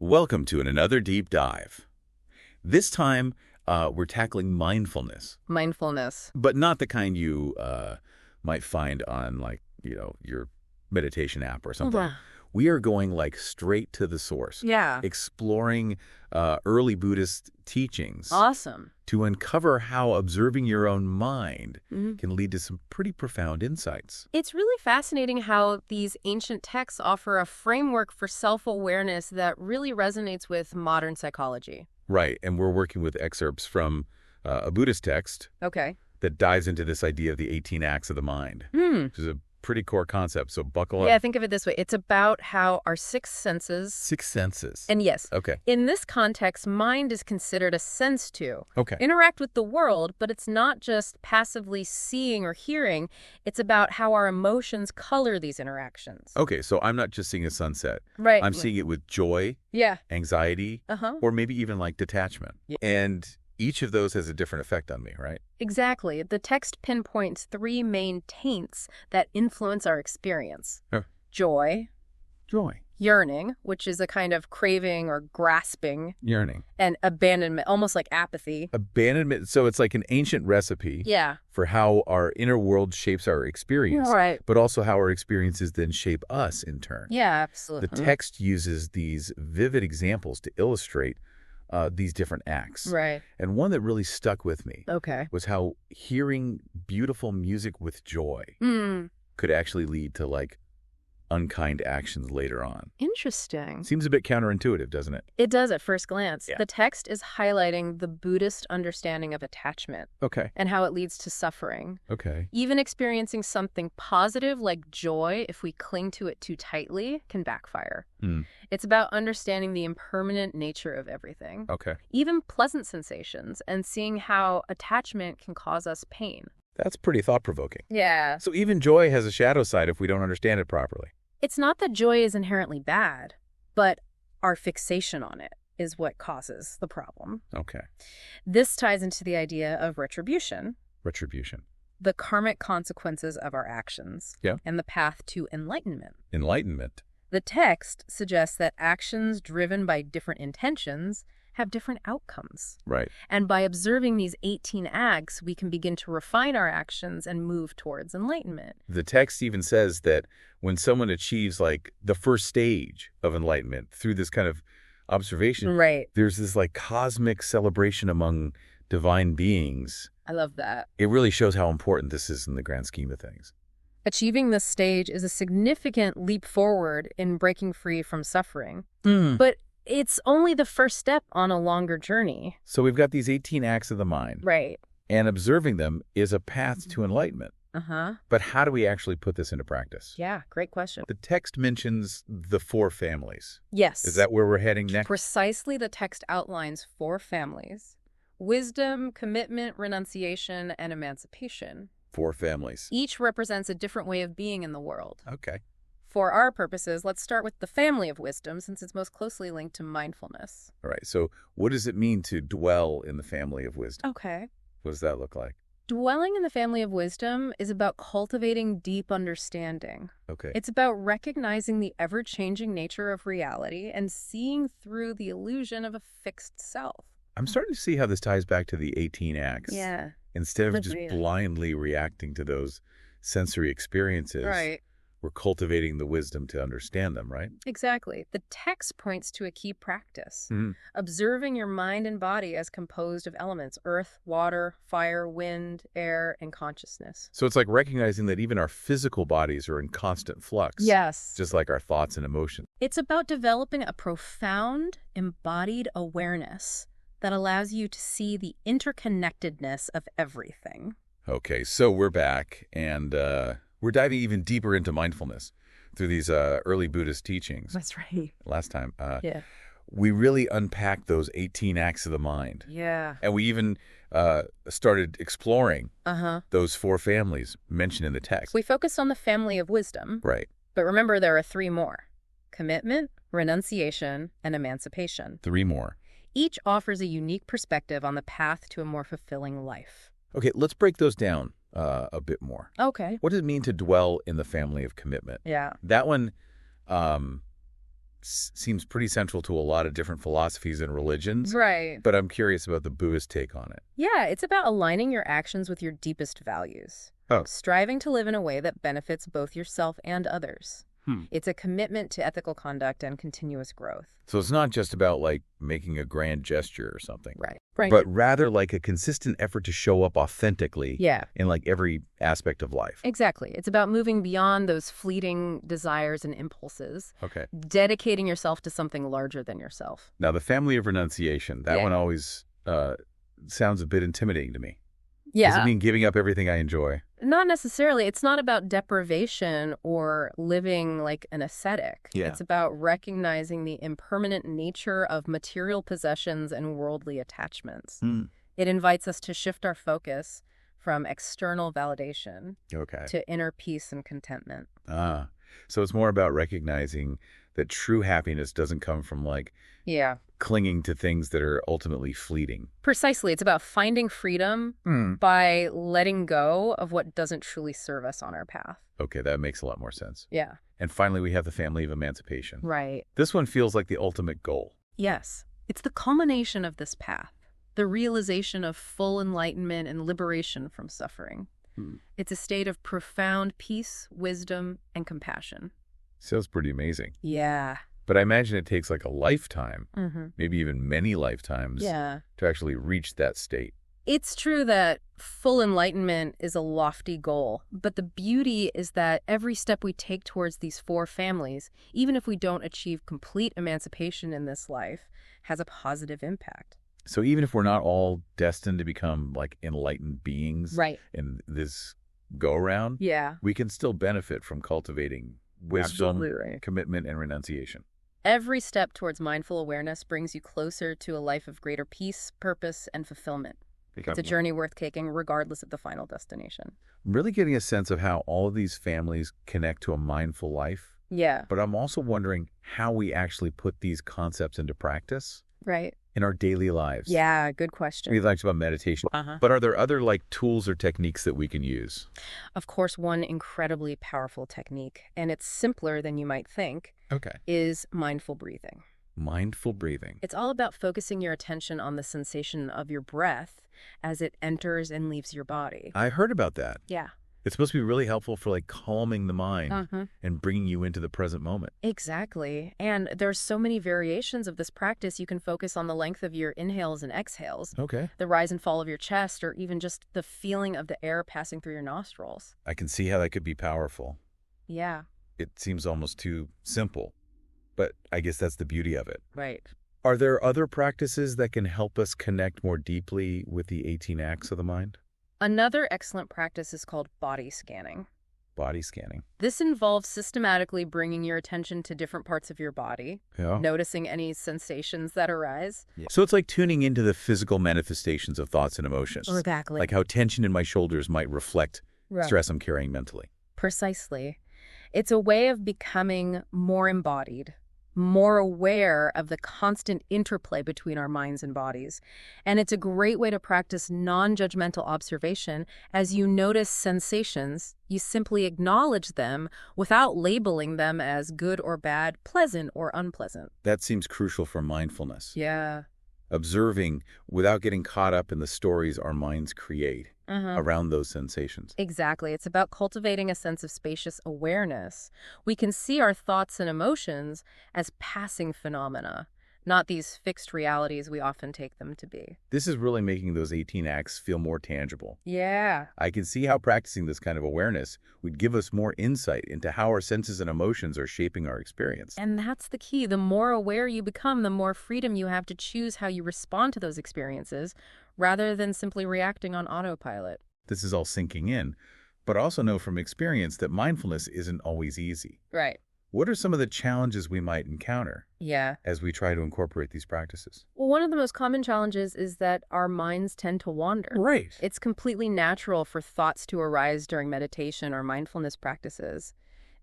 Welcome to another deep dive. This time, we're tackling mindfulness. Mindfulness. But not the kind you might find on, your meditation app or something. Yeah. We are going, straight to the source. Yeah. Exploring early Buddhist teachings. Awesome. To uncover how observing your own mind Mm-hmm. can lead to some pretty profound insights. It's really fascinating how these ancient texts offer a framework for self-awareness that really resonates with modern psychology. Right, and we're working with excerpts from a Buddhist text Okay. that dives into this idea of the 18 acts of the mind, which is a pretty core concept, so buckle up. Yeah, think of it this way. It's about how our six senses... Six senses. And yes, Okay. in this context, mind is considered a sense to Okay. interact with the world, but it's not just passively seeing or hearing. It's about how our emotions color these interactions. Okay, so I'm not just seeing a sunset. Right. I'm seeing it with joy, Yeah. anxiety, Uh-huh. or maybe even detachment. Yeah. And each of those has a different effect on me, right? Exactly. The text pinpoints three main taints that influence our experience. Joy, Joy. yearning, which is a kind of craving or grasping, Yearning. and abandonment, almost like apathy. Abandonment. So it's like an ancient recipe Yeah. for how our inner world shapes our experience, Right. but also how our experiences then shape us in turn. Yeah, The absolutely. text uses these vivid examples to illustrate these different acts. Right. And one that really stuck with me Okay. was how hearing beautiful music with joy Hmm. could actually lead to unkind actions later on. Interesting. Seems a bit counterintuitive, doesn't it? It does at first glance. Yeah. The text is highlighting the Buddhist understanding of attachment Okay. and how it leads to suffering. Okay. Even experiencing something positive like joy, if we cling to it too tightly, can backfire. It's about understanding the impermanent nature of everything, Okay. even pleasant sensations, and seeing how attachment can cause us pain. That's pretty thought-provoking. Yeah. So even joy has a shadow side if we don't understand it properly. It's not that joy is inherently bad, but our fixation on it is what causes the problem. Okay. This ties into the idea of retribution, Retribution. the karmic consequences of our actions, Yeah. and the path to enlightenment. Enlightenment. The text suggests that actions driven by different intentions have different outcomes. Right. And by observing these 18 acts, we can begin to refine our actions and move towards enlightenment. The text even says that when someone achieves the first stage of enlightenment through this kind of observation, Right. there's this cosmic celebration among divine beings. I love that. It really shows how important this is in the grand scheme of things. Achieving this stage is a significant leap forward in breaking free from suffering. Mm. But it's only the first step on a longer journey. So we've got these 18 acts of the mind, Right. and observing them is a path to enlightenment. Uh-huh. But how do we actually put this into practice? Yeah, great question. The text mentions the four families. Yes. Is that where we're heading next? Precisely, the text outlines four families: wisdom, commitment, renunciation, and emancipation. Four families. Each represents a different way of being in the world. Okay. For our purposes, let's start with the family of wisdom, since it's most closely linked to mindfulness. All right. So what does it mean to dwell in the family of wisdom? Okay. What does that look like? Dwelling in the family of wisdom is about cultivating deep understanding. Okay. It's about recognizing the ever-changing nature of reality and seeing through the illusion of a fixed self. I'm starting to see how this ties back to the 18 acts. Yeah. Instead of That's just real. blindly reacting to those sensory experiences, Right. we're cultivating the wisdom to understand them, right? Exactly. The text points to a key practice. Mhm. Observing your mind and body as composed of elements: earth, water, fire, wind, air, and consciousness. So it's like recognizing that even our physical bodies are in constant flux. Yes. Just like our thoughts and emotions. It's about developing a profound, embodied awareness that allows you to see the interconnectedness of everything. Okay, so we're back, and we're diving even deeper into mindfulness through these early Buddhist teachings. That's right. Last time, Yeah. we really unpacked those 18 acts of the mind. Yeah. And we even started exploring Uh-huh. those four families mentioned in the text. We focused on the family of wisdom, Right. but remember there are three more: commitment, renunciation, and emancipation. Three more. Each offers a unique perspective on the path to a more fulfilling life. Okay, let's break those down a bit more. Okay. What does it mean to dwell in the family of commitment? Yeah. That one seems pretty central to a lot of different philosophies and religions. Right. But I'm curious about the Buddhist take on it. Yeah, it's about aligning your actions with your deepest values. Oh. Striving to live in a way that benefits both yourself and others. It's a commitment to ethical conduct and continuous growth. So it's not just about, like, making a grand gesture or something. Right. But rather like a consistent effort to show up authentically in, like, every aspect of life. Exactly. It's about moving beyond those fleeting desires and impulses. Okay. Dedicating yourself to something larger than yourself. Now, the family of renunciation, that one always sounds a bit intimidating to me. Yeah. Does it mean giving up everything I enjoy? Not necessarily. It's not about deprivation or living like an ascetic. Yeah. It's about recognizing the impermanent nature of material possessions and worldly attachments. It invites us to shift our focus from external validation to inner peace and contentment. So it's more about recognizing that true happiness doesn't come from, like, clinging to things that are ultimately fleeting. Precisely. It's about finding freedom by letting go of what doesn't truly serve us on our path. Okay, that makes a lot more sense. Yeah. And finally, we have the family of emancipation. Right. This one feels like the ultimate goal. Yes. It's the culmination of this path, the realization of full enlightenment and liberation from suffering. It's a state of profound peace, wisdom, and compassion. Sounds pretty amazing. Yeah. But I imagine it takes like a lifetime, maybe even many lifetimes, to actually reach that state. It's true that full enlightenment is a lofty goal, but the beauty is that every step we take towards these four families, even if we don't achieve complete emancipation in this life, has a positive impact. So even if we're not all destined to become, like, enlightened beings in this go-around, we can still benefit from cultivating wisdom, commitment, and renunciation. Every step towards mindful awareness brings you closer to a life of greater peace, purpose, and fulfillment. It's a journey worth taking regardless of the final destination. I'm really getting a sense of how all of these families connect to a mindful life. Yeah. But I'm also wondering how we actually put these concepts into practice. Right. In our daily lives. Yeah, good question. We talked about meditation. But are there other, like, tools or techniques that we can use? Of course, one incredibly powerful technique, and it's simpler than you might think, is mindful breathing. Mindful breathing. It's all about focusing your attention on the sensation of your breath as it enters and leaves your body. I heard about that. Yeah. It's supposed to be really helpful for, like, calming the mind and bringing you into the present moment. Exactly. And there's so many variations of this practice. You can focus on the length of your inhales and exhales, the rise and fall of your chest, or even just the feeling of the air passing through your nostrils. I can see how that could be powerful. Yeah. It seems almost too simple, but I guess that's the beauty of it. Right. Are there other practices that can help us connect more deeply with the 18 acts of the mind? Another excellent practice is called body scanning. Body scanning. This involves systematically bringing your attention to different parts of your body, noticing any sensations that arise. So it's like tuning into the physical manifestations of thoughts and emotions. Exactly. Like how tension in my shoulders might reflect stress I'm carrying mentally. Precisely. It's a way of becoming more embodied, more aware of the constant interplay between our minds and bodies. And it's a great way to practice non-judgmental observation. As you notice sensations, you simply acknowledge them without labeling them as good or bad, pleasant or unpleasant. That seems crucial for mindfulness. Yeah. Observing without getting caught up in the stories our minds create around those sensations. Exactly. It's about cultivating a sense of spacious awareness. We can see our thoughts and emotions as passing phenomena, not these fixed realities we often take them to be. This is really making those 18 acts feel more tangible. Yeah. I can see how practicing this kind of awareness would give us more insight into how our senses and emotions are shaping our experience. And that's the key. The more aware you become, the more freedom you have to choose how you respond to those experiences, rather than simply reacting on autopilot. This is all sinking in, but I also know from experience that mindfulness isn't always easy. Right. What are some of the challenges we might encounter as we try to incorporate these practices? Well, one of the most common challenges is that our minds tend to wander. Right. It's completely natural for thoughts to arise during meditation or mindfulness practices.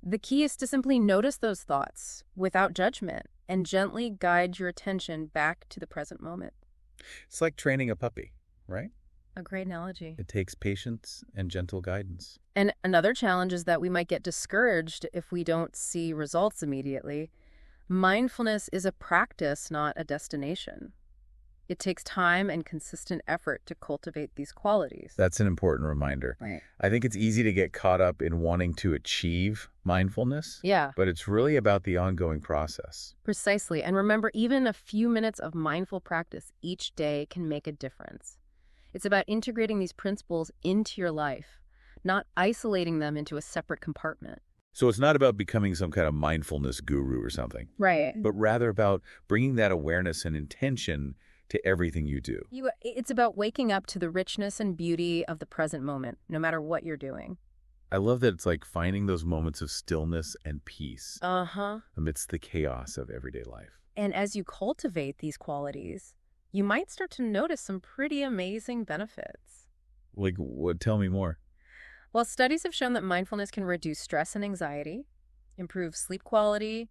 The key is to simply notice those thoughts without judgment and gently guide your attention back to the present moment. It's like training a puppy, right? A great analogy. It takes patience and gentle guidance. And another challenge is that we might get discouraged if we don't see results immediately. Mindfulness is a practice, not a destination. It takes time and consistent effort to cultivate these qualities. That's an important reminder. Right. I think it's easy to get caught up in wanting to achieve mindfulness. Yeah. But it's really about the ongoing process. Precisely. And remember, even a few minutes of mindful practice each day can make a difference. It's about integrating these principles into your life, not isolating them into a separate compartment. So it's not about becoming some kind of mindfulness guru or something. Right. But rather about bringing that awareness and intention to everything you do. It's about waking up to the richness and beauty of the present moment, no matter what you're doing. I love that it's like finding those moments of stillness and peace amidst the chaos of everyday life. And as you cultivate these qualities, you might start to notice some pretty amazing benefits. Like what? Tell me more. Well, studies have shown that mindfulness can reduce stress and anxiety, improve sleep quality,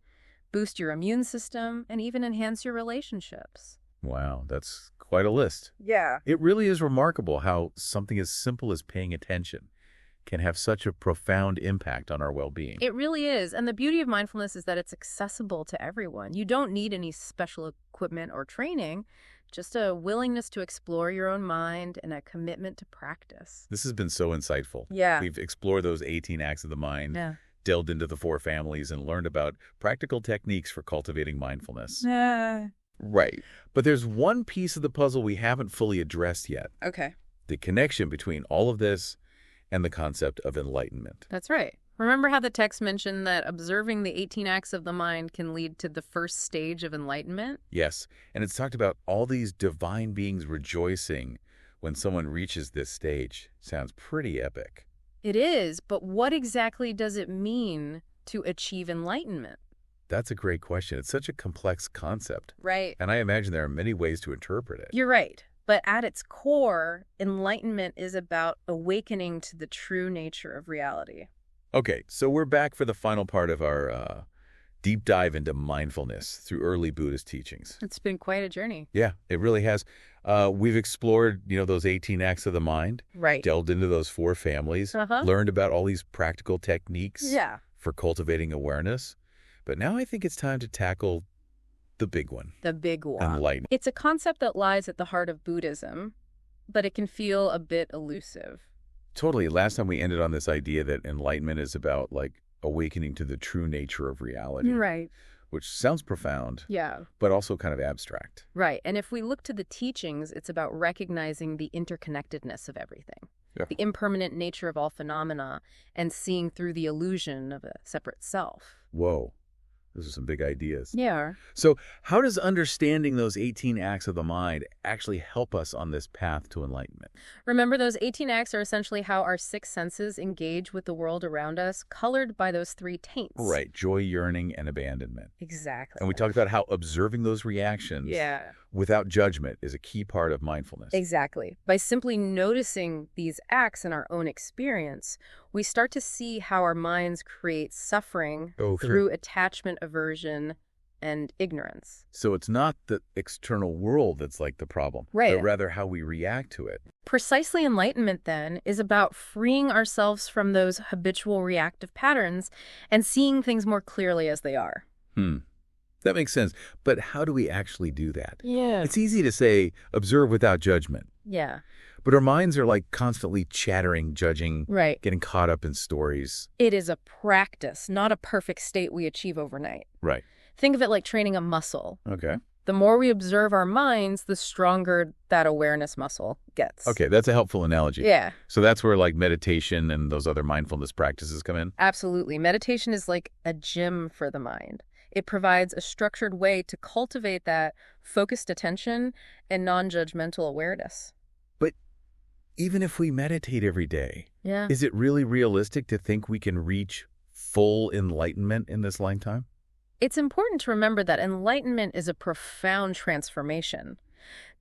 boost your immune system, and even enhance your relationships. Wow, that's quite a list. Yeah. It really is remarkable how something as simple as paying attention can have such a profound impact on our well-being. It really is. And the beauty of mindfulness is that it's accessible to everyone. You don't need any special equipment or training, just a willingness to explore your own mind and a commitment to practice. This has been so insightful. Yeah. We've explored those 18 acts of the mind, delved into the 4 families, and learned about practical techniques for cultivating mindfulness. Right. But there's one piece of the puzzle we haven't fully addressed yet. Okay. The connection between all of this and the concept of enlightenment. That's right. Remember how the text mentioned that observing the 18 acts of the mind can lead to the first stage of enlightenment? Yes. And it's talked about all these divine beings rejoicing when someone reaches this stage. Sounds pretty epic. It is, but what exactly does it mean to achieve enlightenment? That's a great question. It's such a complex concept. Right. And I imagine there are many ways to interpret it. You're right. But at its core, enlightenment is about awakening to the true nature of reality. Okay, so we're back for the final part of our deep dive into mindfulness through early Buddhist teachings. It's been quite a journey. Yeah, it really has. We've explored, those 18 acts of the mind. Right. Delved into those 4 families. Learned about all these practical techniques for cultivating awareness. But now I think it's time to tackle the big one. The big one. Enlightenment. It's a concept that lies at the heart of Buddhism, but it can feel a bit elusive. Totally. Last time we ended on this idea that enlightenment is about, awakening to the true nature of reality. Right. Which sounds profound. Yeah. But also kind of abstract. Right. And if we look to the teachings, it's about recognizing the interconnectedness of everything. Yeah. The impermanent nature of all phenomena, and seeing through the illusion of a separate self. Whoa. Those are some big ideas. Yeah. So how does understanding those 18 acts of the mind actually help us on this path to enlightenment? Remember, those 18 acts are essentially how our 6 senses engage with the world around us, colored by those 3 taints. Right. Joy, yearning, and abandonment. Exactly. And we talked about how observing those reactions without judgment is a key part of mindfulness. Exactly. By simply noticing these acts in our own experience, we start to see how our minds create suffering through attachment, aversion, and ignorance. So it's not the external world that's like the problem, but rather how we react to it. Precisely. Enlightenment, then, is about freeing ourselves from those habitual reactive patterns and seeing things more clearly as they are. That makes sense. But how do we actually do that? Yeah. It's easy to say, observe without judgment. Yeah. But our minds are constantly chattering, judging, getting caught up in stories. It is a practice, not a perfect state we achieve overnight. Right. Think of it like training a muscle. Okay. The more we observe our minds, the stronger that awareness muscle gets. Okay, that's a helpful analogy. Yeah. So that's where meditation and those other mindfulness practices come in? Absolutely. Meditation is like a gym for the mind. It provides a structured way to cultivate that focused attention and non-judgmental awareness. But even if we meditate every day, is it really realistic to think we can reach full enlightenment in this lifetime? It's important to remember that enlightenment is a profound transformation,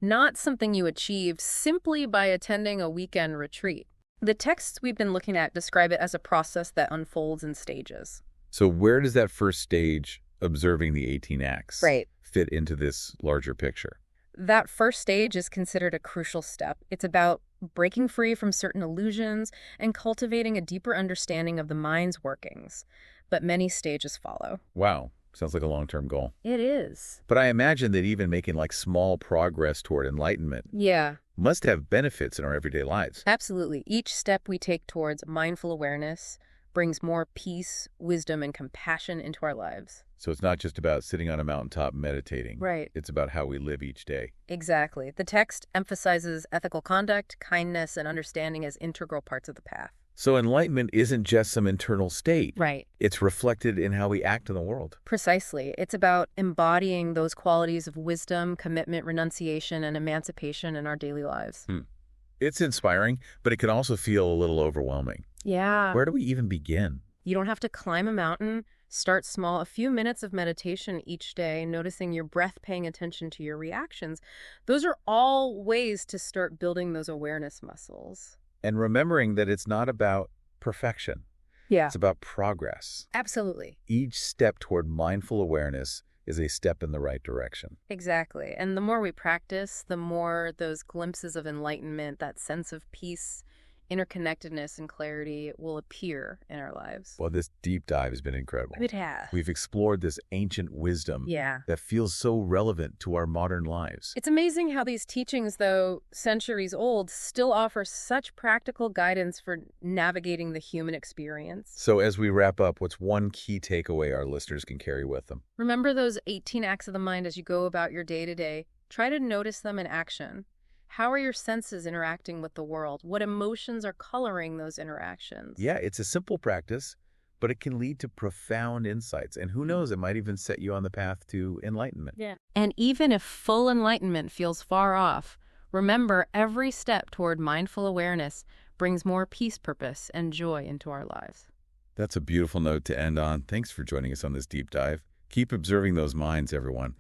not something you achieve simply by attending a weekend retreat. The texts we've been looking at describe it as a process that unfolds in stages. So where does that first stage, observing the 18 acts, fit into this larger picture? That first stage is considered a crucial step. It's about breaking free from certain illusions and cultivating a deeper understanding of the mind's workings. But many stages follow. Wow. Sounds like a long-term goal. It is. But I imagine that even making like small progress toward enlightenment must have benefits in our everyday lives. Absolutely. Each step we take towards mindful awareness brings more peace, wisdom, and compassion into our lives. So it's not just about sitting on a mountaintop meditating. Right. It's about how we live each day. Exactly. The text emphasizes ethical conduct, kindness, and understanding as integral parts of the path. So enlightenment isn't just some internal state. Right. It's reflected in how we act in the world. Precisely. It's about embodying those qualities of wisdom, commitment, renunciation, and emancipation in our daily lives. It's inspiring, but it can also feel a little overwhelming. Yeah. Where do we even begin? You don't have to climb a mountain. Start small. A few minutes of meditation each day, noticing your breath, paying attention to your reactions. Those are all ways to start building those awareness muscles. And remembering that it's not about perfection. Yeah. It's about progress. Absolutely. Each step toward mindful awareness is a step in the right direction. Exactly. And the more we practice, the more those glimpses of enlightenment, that sense of peace, interconnectedness, and clarity will appear in our lives. Well, this deep dive has been incredible. It has. We've explored this ancient wisdom that feels so relevant to our modern lives. It's amazing how these teachings, though centuries old, still offer such practical guidance for navigating the human experience. So as we wrap up, what's one key takeaway our listeners can carry with them? Remember those 18 acts of the mind as you go about your day-to-day. Try to notice them in action. How are your senses interacting with the world? What emotions are coloring those interactions? Yeah, it's a simple practice, but it can lead to profound insights. And who knows, it might even set you on the path to enlightenment. Yeah. And even if full enlightenment feels far off, remember every step toward mindful awareness brings more peace, purpose, and joy into our lives. That's a beautiful note to end on. Thanks for joining us on this deep dive. Keep observing those minds, everyone.